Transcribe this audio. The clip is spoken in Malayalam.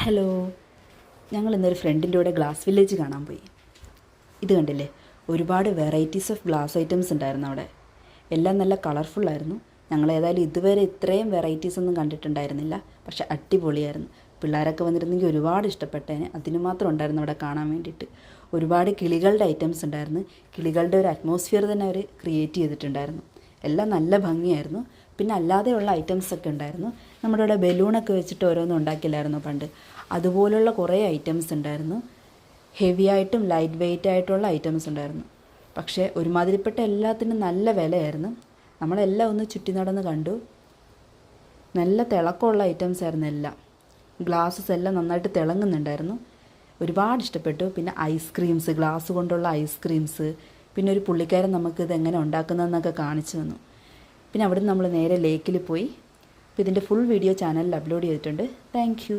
ഹലോ, ഞങ്ങൾ ഇന്നൊരു ഫ്രണ്ടിൻ്റെ കൂടെ ഗ്ലാസ് വില്ലേജ് കാണാൻ പോയി. ഇത് കണ്ടില്ലേ, ഒരുപാട് വെറൈറ്റീസ് ഓഫ് ഗ്ലാസ് ഐറ്റംസ് ഉണ്ടായിരുന്നു അവിടെ. എല്ലാം നല്ല കളർഫുള്ളായിരുന്നു. ഞങ്ങൾ ഏതായാലും ഇതുവരെ ഇത്രയും വെറൈറ്റീസ് ഒന്നും കണ്ടിട്ടുണ്ടായിരുന്നില്ല. പക്ഷെ അടിപൊളിയായിരുന്നു. പിള്ളേരൊക്കെ വന്നിരുന്നെങ്കിൽ ഒരുപാട് ഇഷ്ടപ്പെട്ടേനെ. അതിന് മാത്രം ഉണ്ടായിരുന്നു അവിടെ കാണാൻ വേണ്ടിയിട്ട്. ഒരുപാട് കിളികളുടെ ഐറ്റംസ് ഉണ്ടായിരുന്നു. കിളികളുടെ ഒരു അറ്റ്മോസ്ഫിയർ തന്നെ അവർ ക്രിയേറ്റ് ചെയ്തിട്ടുണ്ടായിരുന്നു. എല്ലാം നല്ല ഭംഗിയായിരുന്നു. പിന്നെ അല്ലാതെയുള്ള ഐറ്റംസൊക്കെ ഉണ്ടായിരുന്നു. നമ്മുടെ ഇവിടെ ബലൂണൊക്കെ വെച്ചിട്ട് ഓരോന്നും ഉണ്ടാക്കില്ലായിരുന്നു പണ്ട്. അതുപോലുള്ള കുറേ ഐറ്റംസ് ഉണ്ടായിരുന്നു. ഹെവി ആയിട്ടും ലൈറ്റ് വെയ്റ്റ് ആയിട്ടുള്ള ഐറ്റംസ് ഉണ്ടായിരുന്നു. പക്ഷേ ഒരുമാതിരിപ്പെട്ട എല്ലാത്തിനും നല്ല വിലയായിരുന്നു. നമ്മളെല്ലാം ഒന്ന് ചുറ്റി നടന്ന് കണ്ടു. നല്ല തിളക്കമുള്ള ഐറ്റംസ് ആയിരുന്നു എല്ലാം. ഗ്ലാസ്സസ് എല്ലാം നന്നായിട്ട് തിളങ്ങുന്നുണ്ടായിരുന്നു. ഒരുപാട് ഇഷ്ടപ്പെട്ടു. പിന്നെ ഐസ്ക്രീംസ്, ഗ്ലാസ് കൊണ്ടുള്ള ഐസ്ക്രീംസ്. പിന്നെ ഒരു പുള്ളിക്കാരൻ നമുക്കിത് എങ്ങനെ ഉണ്ടാക്കുന്നതെന്നൊക്കെ കാണിച്ചു തന്നു. പിന്നെ അവിടെ നിന്ന് നമ്മൾ നേരെ ലേക്കിൽ പോയി. അപ്പോൾ ഇതിൻ്റെ ഫുൾ വീഡിയോ ചാനലിൽ അപ്ലോഡ് ചെയ്തിട്ടുണ്ട്. Thank you.